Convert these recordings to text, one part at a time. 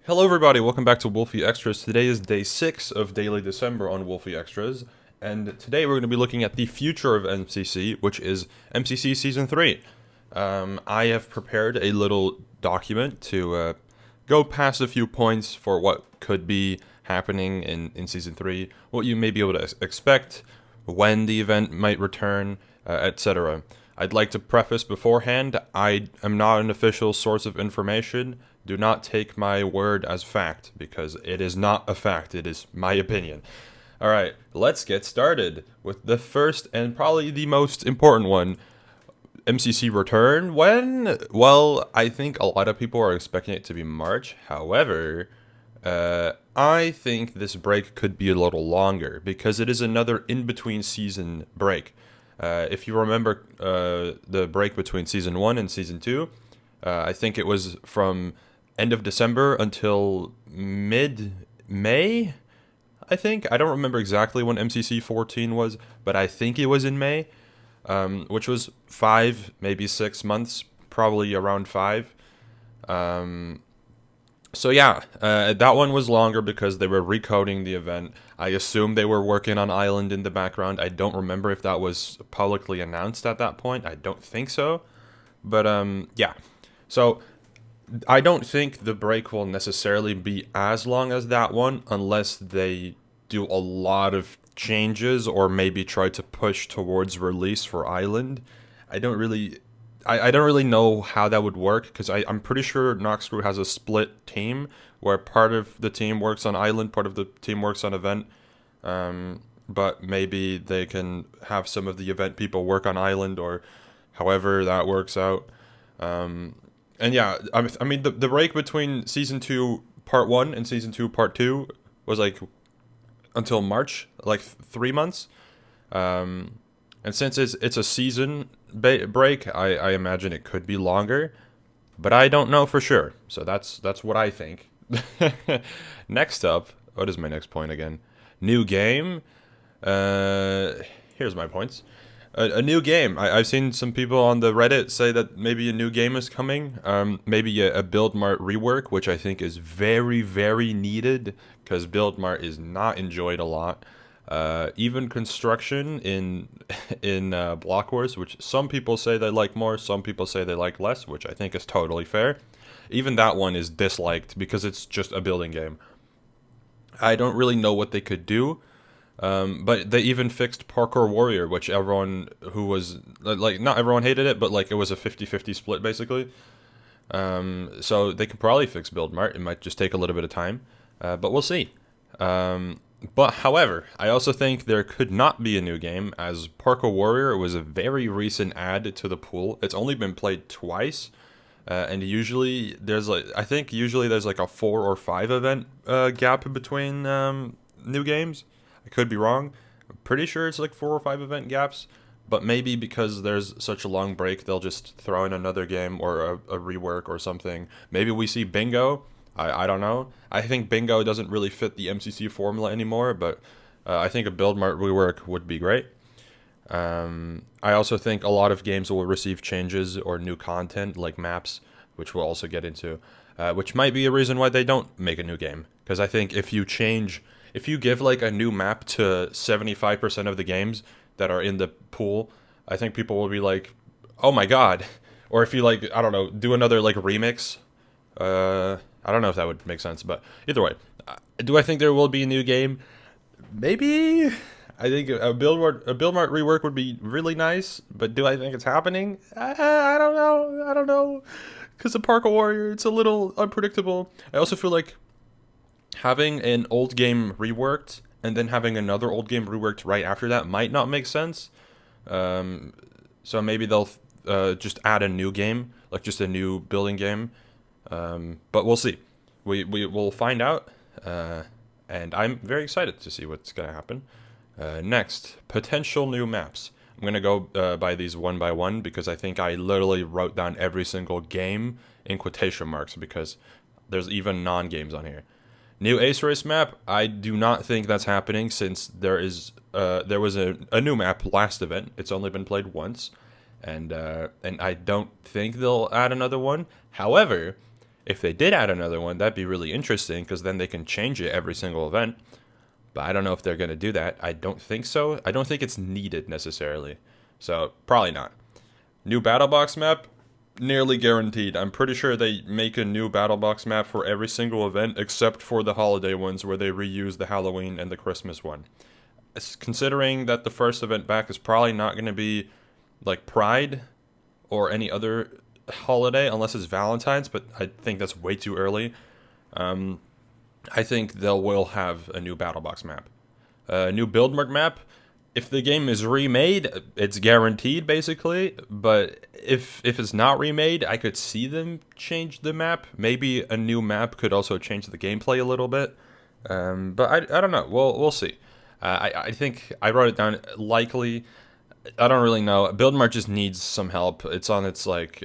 Hello everybody, welcome back to Wolfeei Extras. Today is day 6 of Daily December on Wolfeei Extras, and today we're going to be looking at the future of MCC, which is MCC Season 3. I have prepared a little document to go past a few points for what could be happening in Season 3, what you may be able to expect, when the event might return, etc. I'd like to preface beforehand, I am not an official source of information. Do not take my word as fact, because it is not a fact, it is my opinion. Alright, let's get started with the first and probably the most important one. MCC return? When? Well, I think a lot of people are expecting it to be March. However, I think this break could be a little longer, because it is another in-between season break. If you remember the break between Season 1 and Season 2, I think it was from end of December until mid-May, I think. I don't remember exactly when MCC 14 was, but I think it was in May, which was 5, maybe 6 months, probably around 5. So yeah, that one was longer because they were recoding the event. I assume they were working on Island in the background. I don't remember if that was publicly announced at that point. I don't think so. But yeah. So I don't think the break will necessarily be as long as that one unless they do a lot of changes or maybe try to push towards release for Island. I don't really know how that would work, because I'm pretty sure Noxcrew has a split team where part of the team works on Island, part of the team works on Event. But maybe they can have some of the Event people work on Island, or however that works out. And yeah, I mean, the break between Season 2 Part 1 and Season 2 Part 2 was like until March, like 3 months. And since it's a season break, I imagine it could be longer, but I don't know for sure. So that's what I think. Next up, what is my next point again? New game. Here's my points. A new game. I've seen some people on the Reddit say that maybe a new game is coming. Maybe a Build Mart rework, which I think is very, very needed, because Build Mart is not enjoyed a lot. Even construction in Block Wars, which some people say they like more, some people say they like less, which I think is totally fair. Even that one is disliked because it's just a building game. I don't really know what they could do. But they even fixed Parkour Warrior, which everyone who was, like, not everyone hated it, but, like, it was a 50-50 split, basically. So they could probably fix Build Mart. It might just take a little bit of time, but we'll see. But, however, I also think there could not be a new game, as Parkour Warrior was a very recent add to the pool. It's only been played twice, and usually there's, like, I think usually there's, like, a 4 or 5 event gap between new games. I could be wrong. I'm pretty sure it's like 4 or 5 event gaps, but maybe because there's such a long break, they'll just throw in another game or a rework or something. Maybe we see Bingo. I don't know. I think Bingo doesn't really fit the MCC formula anymore, but I think a Build Mart rework would be great. I also think a lot of games will receive changes or new content, like maps, which we'll also get into, which might be a reason why they don't make a new game. Because I think if you give like a new map to 75% of the games that are in the pool, I think people will be like, oh my god. Or if you, like, I don't know, do another like remix. I don't know if that would make sense, but either way. Do I think there will be a new game? Maybe. I think a Build Mart rework would be really nice, but do I think it's happening? I don't know. I don't know. Because the Parkour Warrior, it's a little unpredictable. I also feel like having an old game reworked and then having another old game reworked right after that might not make sense. So maybe they'll just add a new game, like just a new building game. But we'll see. We will find out. And I'm very excited to see what's going to happen. Next, potential new maps. I'm going to go by these one by one, because I think I literally wrote down every single game in quotation marks, because there's even non-games on here. New Ace Race map, I do not think that's happening, since there was a new map last event. It's only been played once, and I don't think they'll add another one. However, If they did add another one, that'd be really interesting because then they can change it every single event. But I don't know if they're going to do that. I don't think so. I don't think it's needed necessarily. So probably not. New battle box map, nearly guaranteed. I'm pretty sure they make a new battle box map for every single event except for the holiday ones where they reuse the Halloween and the Christmas one. Considering that the first event back is probably not going to be like Pride or any other holiday unless it's Valentine's, but I think that's way too early. I think they will have a new battle box map. A new build map. If the game is remade, it's guaranteed basically. But if it's not remade, I could see them change the map. Maybe a new map could also change the gameplay a little bit. But I don't know. We'll see. I think I wrote it down likely. I don't really know. Build Mart just needs some help. It's on its like,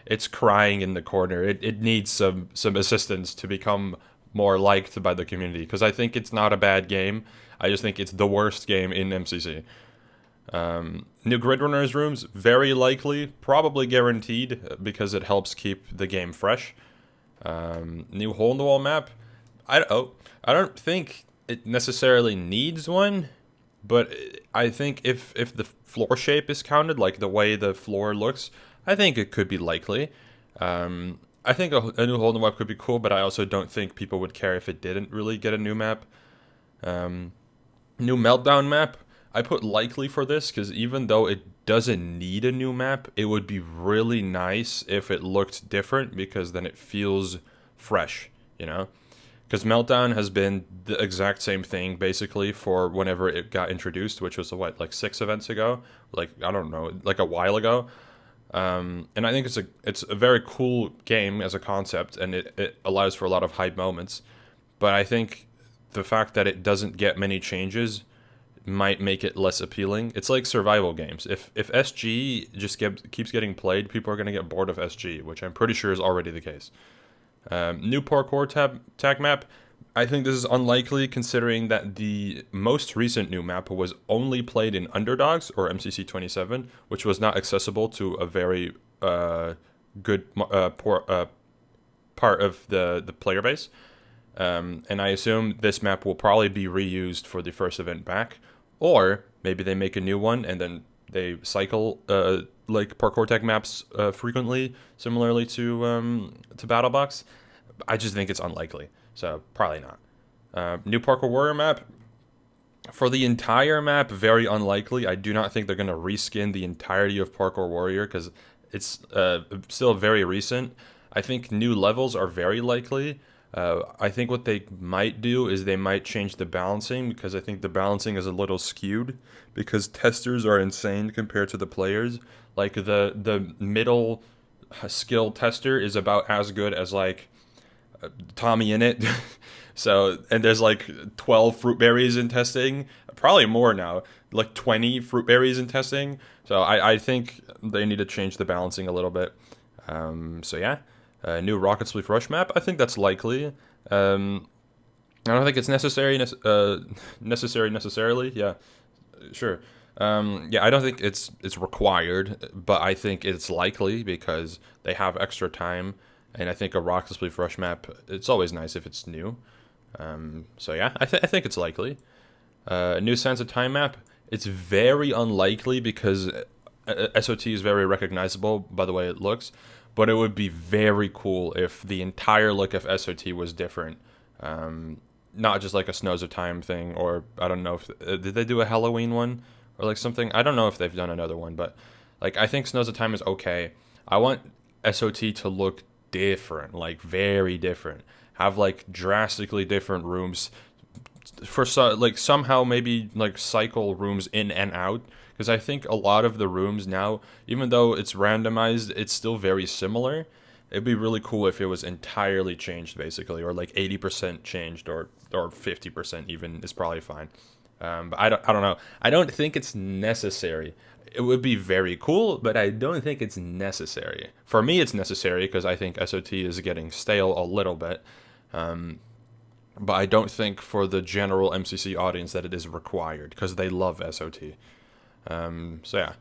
it's crying in the corner. It needs some assistance to become more liked by the community because I think it's not a bad game. I just think it's the worst game in MCC. New Grid Runners rooms, very likely, probably guaranteed because it helps keep the game fresh. New Hole in the Wall map, I don't think it necessarily needs one, but I think if the floor shape is counted, like the way the floor looks, I think it could be likely. I think a new hole in the web could be cool, but I also don't think people would care if it didn't really get a new map. New Meltdown map, I put likely for this because even though it doesn't need a new map, it would be really nice if it looked different because then it feels fresh, you know? Because Meltdown has been the exact same thing basically for whenever it got introduced, which was like 6 events ago, like I don't know, like a while ago. And I think it's a very cool game as a concept, and it allows for a lot of hype moments. But I think the fact that it doesn't get many changes might make it less appealing. It's like survival games. If SG just keeps getting played, people are going to get bored of SG, which I'm pretty sure is already the case. New parkour tag map. I think this is unlikely considering that the most recent new map was only played in Underdogs or MCC 27, which was not accessible to a very good part of the player base. And I assume this map will probably be reused for the first event back, or maybe they make a new one and then they cycle like parkour tag maps frequently, similarly to BattleBox. I just think it's unlikely, so probably not. New Parkour Warrior map. For the entire map, very unlikely. I do not think they're going to reskin the entirety of Parkour Warrior because it's still very recent. I think new levels are very likely. I think what they might do is they might change the balancing because I think the balancing is a little skewed because testers are insane compared to the players. Like the middle skill tester is about as good as like Tommy in it. So, and there's like 12 fruit berries in testing, probably more now, like 20 fruit berries in testing. So I think they need to change the balancing a little bit. So yeah, new Rocket Spleef Rush map. I think that's likely. I don't think it's necessarily. Yeah, sure. Yeah, I don't think it's required, but I think it's likely because they have extra time, and I think a Rocket Spleef Rush map, it's always nice if it's new. So yeah, I think it's likely. New Sands of Time map, it's very unlikely because SOT is very recognizable by the way it looks, but it would be very cool if the entire look of SOT was different. Not just like a Snows of Time thing, or I don't know if did they do a Halloween one or like something. I don't know if they've done another one, but like I think Snows of Time is okay. I want SOT to look different, like very different. Have like drastically different rooms for like somehow maybe like cycle rooms in and out, because I think a lot of the rooms now, even though it's randomized, it's still very similar. It'd be really cool if it was entirely changed basically, or like 80% changed, or 50% even is probably fine. But I don't know. I don't think it's necessary. It would be very cool, but I don't think it's necessary. For me, it's necessary because I think SOT is getting stale a little bit. But I don't think for the general MCC audience that it is required because they love SOT. So yeah.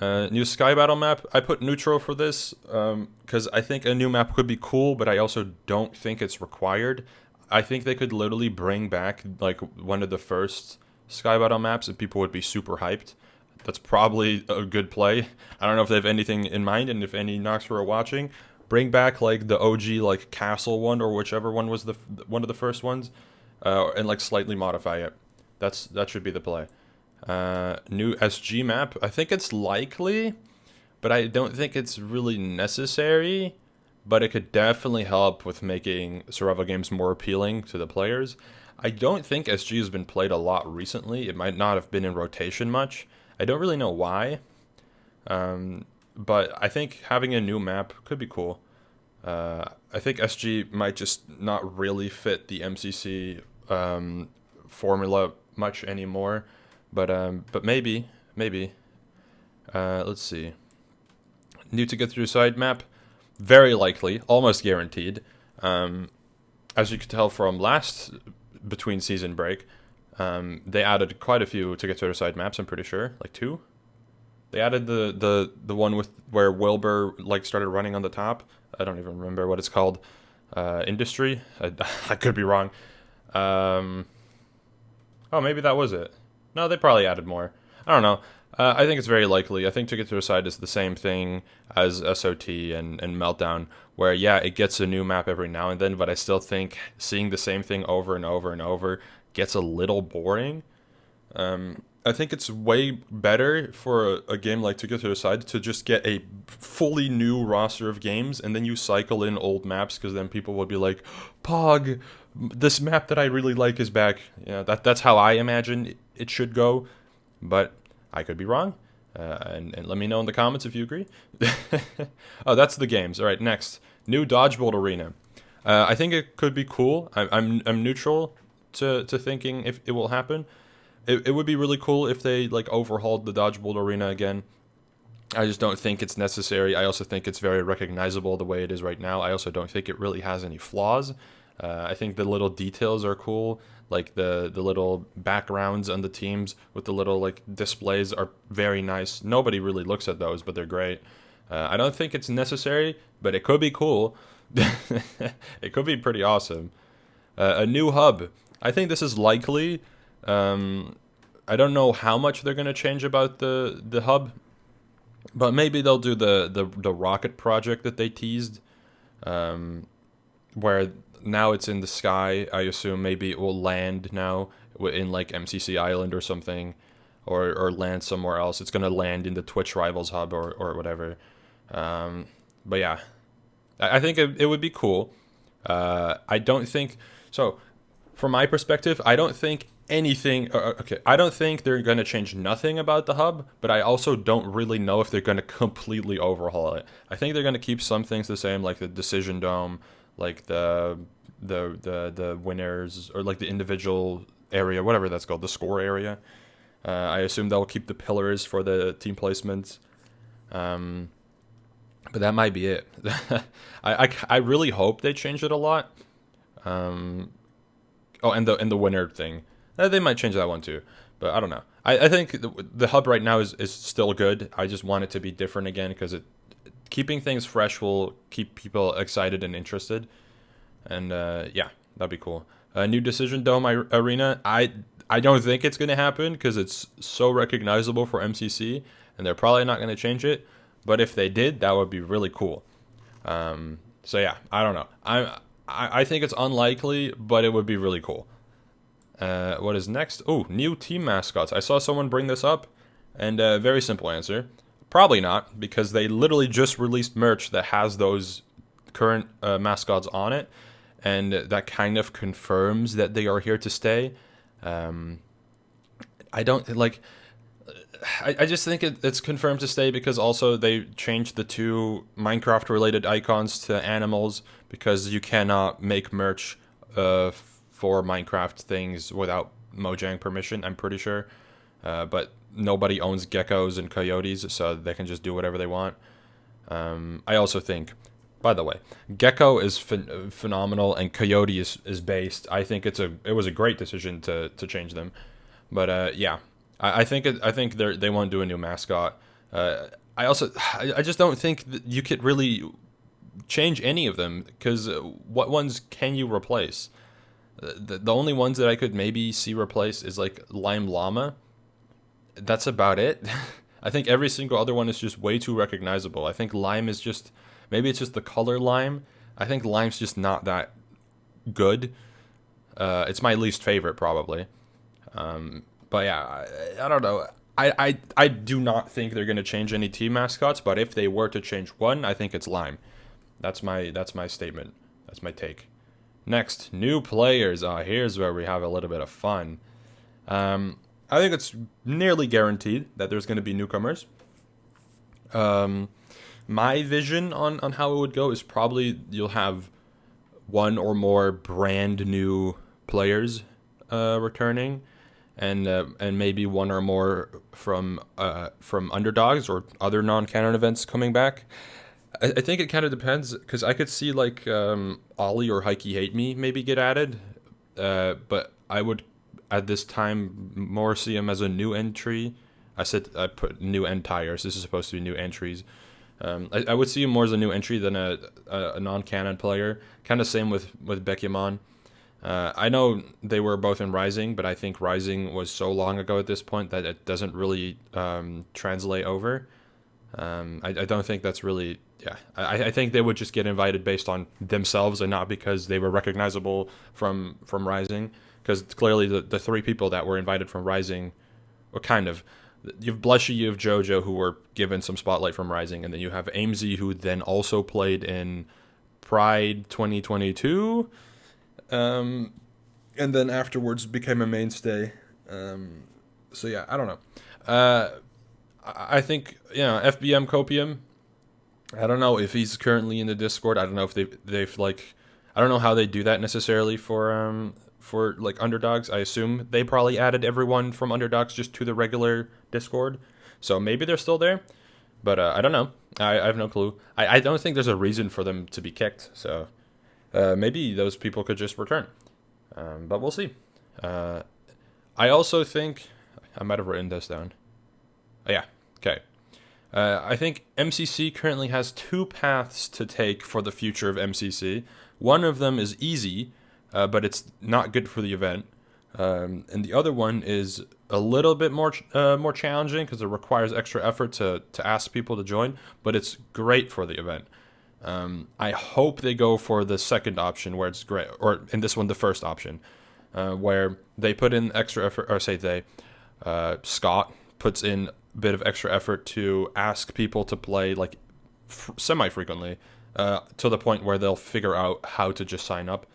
New Sky Battle map. I put neutral for this because I think a new map could be cool, but I also don't think it's required. I think they could literally bring back like one of the first Sky Battle maps and people would be super hyped. That's probably a good play. I don't know if they have anything in mind, and if any Noxer are watching, bring back like the OG like castle one or whichever one was the one of the first ones, and like slightly modify it. That should be the play. New SG map. I think it's likely, but I don't think it's really necessary. But it could definitely help with making survival games more appealing to the players. I don't think SG has been played a lot recently. It might not have been in rotation much. I don't really know why. But I think having a new map could be cool. I think SG might just not really fit the MCC formula much anymore. But maybe. Let's see. New to get through side map. Very likely, almost guaranteed. As you could tell from last between season break, they added quite a few to get to their side maps. I'm pretty sure, like 2. They added the one with where Wilbur like started running on the top. I don't even remember what it's called. Industry. I could be wrong. Oh, maybe that was it. No, they probably added more. I don't know. I think it's very likely. I think Ticket to the Side is the same thing as SOT and Meltdown, where, yeah, it gets a new map every now and then, but I still think seeing the same thing over and over and over gets a little boring. I think it's way better for a game like Ticket to the Side to just get a fully new roster of games, and then you cycle in old maps, because then people will be like, Pog, this map that I really like is back. Yeah, that's how I imagine it should go, but I could be wrong, and let me know in the comments if you agree. Oh, that's the games. All right, next, new Dodgeball Arena. I think it could be cool. I'm neutral to thinking if it will happen. It would be really cool if they like overhauled the Dodgeball Arena again. I just don't think it's necessary. I also think it's very recognizable the way it is right now. I also don't think it really has any flaws. I think the little details are cool. Like the little backgrounds on the teams with the little like displays are very nice. Nobody really looks at those, but they're great. I don't think it's necessary, but it could be cool. It could be pretty awesome. A new hub. I think this is likely. I don't know how much they're going to change about the hub, but maybe they'll do the rocket project that they teased, where now it's in the sky. I assume maybe it will land now in like MCC Island or something, or land somewhere else. It's going to land in the Twitch Rivals hub or whatever. But yeah, I think it would be cool. I don't think so. From my perspective, I don't think anything. Okay, I don't think they're going to change nothing about the hub, but I also don't really know if they're going to completely overhaul it. I think they're going to keep some things the same, like the Decision Dome, like the winners, or like the individual area, whatever that's called, the score area. I assume they'll keep the pillars for the team placements. But that might be it. I really hope they change it a lot. Oh, and the winner thing. They might change that one too, but I don't know. I think the hub right now is still good. I just want it to be different again, because keeping things fresh will keep people excited and interested. And yeah, that'd be cool. A new Decision Dome arena. I don't think it's going to happen, because it's so recognizable for MCC, and they're probably not going to change it. But if they did, that would be really cool. So yeah, I don't know. I think it's unlikely, but it would be really cool. What is next? Oh, new team mascots. I saw someone bring this up, and a very simple answer. Probably not, because they literally just released merch that has those current mascots on it, and that kind of confirms that they are here to stay. I don't like. I just think it's confirmed to stay, because also they changed the 2 Minecraft-related icons to animals, because you cannot make merch for Minecraft things without Mojang permission, I'm pretty sure. But nobody owns geckos and coyotes, so they can just do whatever they want. I also think, by the way, gecko is phenomenal, and coyote is based. I think it was a great decision to change them. But yeah. I think they won't do a new mascot. I just don't think that you could really change any of them, because what ones can you replace? The only ones that I could maybe see replaced is like Lime Llama. That's about it. I think every single other one is just way too recognizable. I think Lime is just, maybe it's just the color Lime. I think Lime's just not that good. It's my least favorite probably. But yeah, I don't know. I do not think they're going to change any team mascots, but if they were to change one, I think it's Lime. That's my statement. That's my take. Next, new players. Here's where we have a little bit of fun. I think it's nearly guaranteed that there's going to be newcomers. My vision on how it would go is probably you'll have one or more brand new players returning, and maybe one or more from underdogs or other non-canon events coming back. I think it kind of depends, because I could see like Ollie or Heike Hate Me maybe get added, but I would at this time more see him as a new entry. I put new end tires. This is supposed to be new entries. I would see him more as a new entry than a non-canon player. Kind of same with Bekimon. I know they were both in Rising, but I think Rising was so long ago at this point that it doesn't really translate over. I don't think that's really... Yeah, I think they would just get invited based on themselves and not because they were recognizable from Rising. Because clearly the three people that were invited from Rising were kind of... You have Blushy, you have JoJo, who were given some spotlight from Rising, and then you have AMZ, who then also played in Pride 2022, and then afterwards became a mainstay. So yeah, I don't know. I think, FBM Copium, I don't know if he's currently in the Discord. I don't know if they've like, I don't know how they do that necessarily for like underdogs. I assume they probably added everyone from underdogs just to the regular Discord. So maybe they're still there, but I don't know. I have no clue. I don't think there's a reason for them to be kicked. So maybe those people could just return. But we'll see. I also think, I might have written this down. Oh, yeah. Okay. I think MCC currently has two paths to take for the future of MCC. One of them is easy, but it's not good for the event. And the other one is a little bit more challenging because it requires extra effort to ask people to join, but it's great for the event. I hope they go for the second option where it's great, or in this one, the first option, where they put in extra effort, or say they, Scott puts in a bit of extra effort to ask people to play like semi-frequently, to the point where they'll figure out how to just sign up.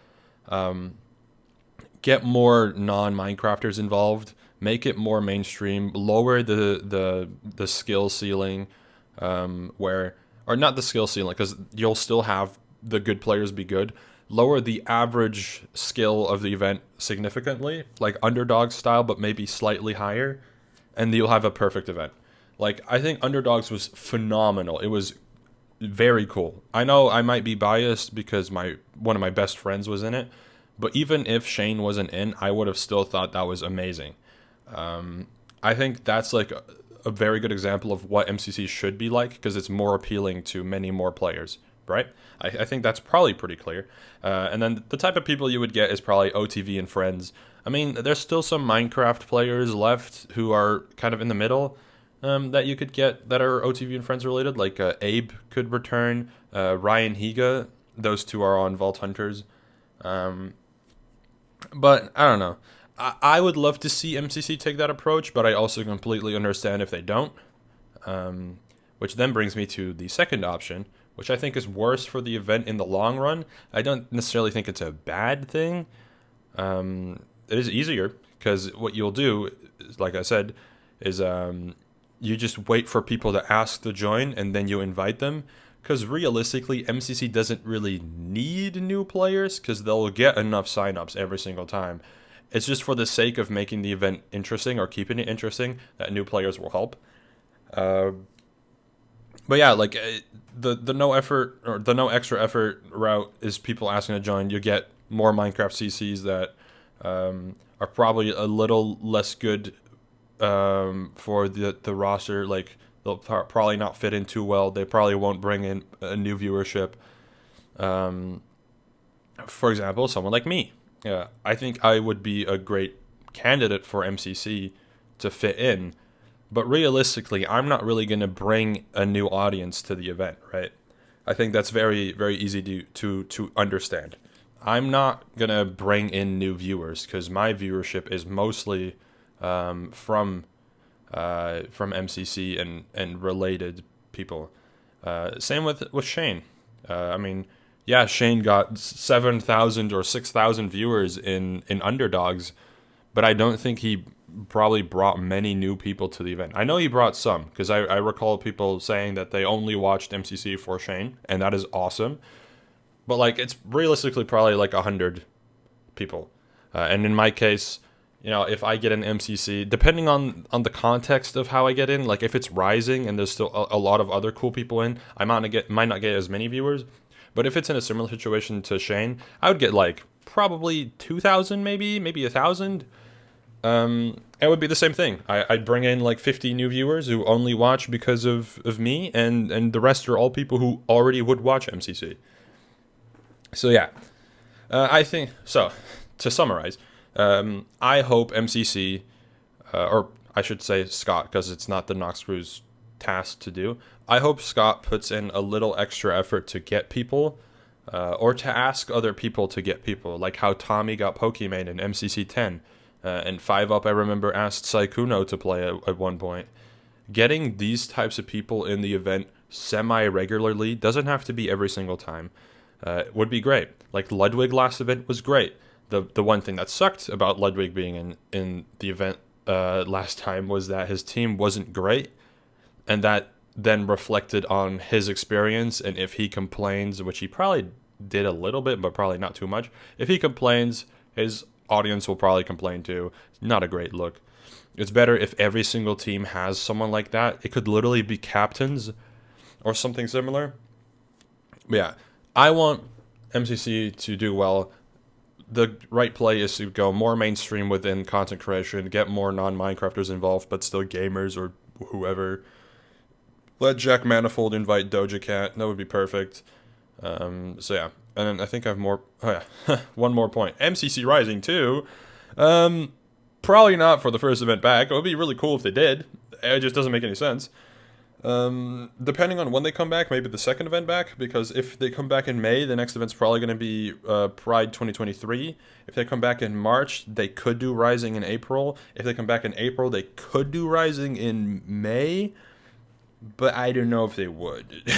Get more non-Minecrafters involved, make it more mainstream, lower the skill ceiling, or not the skill ceiling, because you'll still have the good players be good. Lower the average skill of the event significantly, like underdog style, but maybe slightly higher, and you'll have a perfect event. Like, I think Underdogs was phenomenal. It was very cool. I know I might be biased because one of my best friends was in it, but even if Shane wasn't in, I would have still thought that was amazing. I think that's like a very good example of what MCC should be like, because it's more appealing to many more players, right? I think that's probably pretty clear. And then the type of people you would get is probably OTV and friends. I mean, there's still some Minecraft players left who are kind of in the middle, that you could get that are OTV and friends related. Like Abe could return, Ryan Higa. Those two are on Vault Hunters. But I don't know. I would love to see MCC take that approach, but I also completely understand if they don't. Which then brings me to the second option, which I think is worse for the event in the long run. I don't necessarily think it's a bad thing. It is easier, because what you'll do, like I said, is you just wait for people to ask to join, and then you invite them. Because realistically, MCC doesn't really need new players, because they'll get enough signups every single time. It's just for the sake of making the event interesting or keeping it interesting that new players will help. But yeah, like the no effort or the no extra effort route is people asking to join. You get more Minecraft CCs that are probably a little less good for the roster. Like They'll probably not fit in too well. They probably won't bring in a new viewership. For example, someone like me. I think I would be a great candidate for MCC to fit in. But realistically, I'm not really going to bring a new audience to the event, right? I think that's very, very easy to understand. I'm not going to bring in new viewers because my viewership is mostly from MCC and related people. Same with Shane. I mean, yeah, Shane got 7,000 or 6,000 viewers in Underdogs, but I don't think he probably brought many new people to the event. I know he brought some, because I recall people saying that they only watched MCC for Shane, and that is awesome. But like, it's realistically probably like 100 people. And in my case, you know, if I get an MCC, depending on the context of how I get in, like if it's Rising and there's still a lot of other cool people in, I might not get as many viewers. But if it's in a similar situation to Shane, I would get like probably 2,000, maybe 1,000. It would be the same thing. I'd bring in like 50 new viewers who only watch because of me, and the rest are all people who already would watch MCC. So yeah, I think, so to summarize, I hope MCC, or I should say Scott, because it's not the Nox Crew's task to do. I hope Scott puts in a little extra effort to get people, or to ask other people to get people, like how Tommy got Pokimane in MCC 10. And 5UP, I remember, asked Saikuno to play at one point. Getting these types of people in the event semi-regularly, doesn't have to be every single time, would be great. Like Ludwig last event was great. The one thing that sucked about Ludwig being in the event last time was that his team wasn't great, and that then reflected on his experience, and if he complains, which he probably did a little bit, but probably not too much, if he complains, his audience will probably complain too. Not a great look. It's better if every single team has someone like that. It could literally be captains or something similar. But yeah, I want MCC to do well. The right play is to go more mainstream within content creation, get more non-Minecrafters involved, but still gamers or whoever. Let Jack Manifold invite Doja Cat. That would be perfect. So yeah. And then I think I have more. Oh yeah, one more point. MCC Rising too. Probably not for the first event back. It would be really cool if they did. It just doesn't make any sense. Depending on when they come back, maybe the second event back. Because if they come back in May, the next event's probably going to be Pride 2023. If they come back in March, they could do Rising in April. If they come back in April, they could do Rising in May. But I don't know if they would.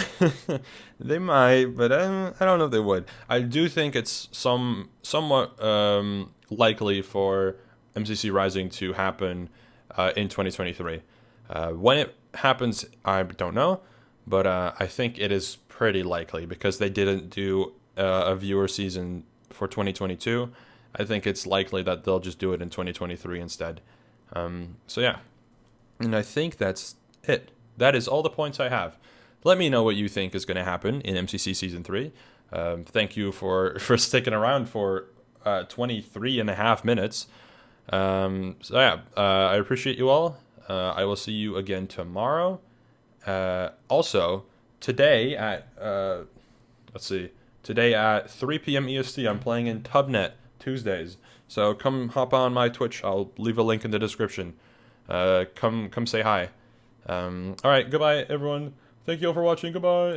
They might, but I don't know if they would. I do think it's somewhat likely for MCC Rising to happen in 2023. When it happens, I don't know, but I think it is pretty likely because they didn't do a viewer season for 2022. I think it's likely that they'll just do it in 2023 instead. So yeah, and I think that's it. That is all the points I have. Let me know what you think is going to happen in MCC Season 3. Thank you for sticking around for 23 and a half minutes. So yeah, I appreciate you all. I will see you again tomorrow. Also, today at, today at 3 p.m. EST, I'm playing in Tubnet Tuesdays. So come hop on my Twitch. I'll leave a link in the description. Come say hi. Alright, goodbye everyone. Thank you all for watching. Goodbye.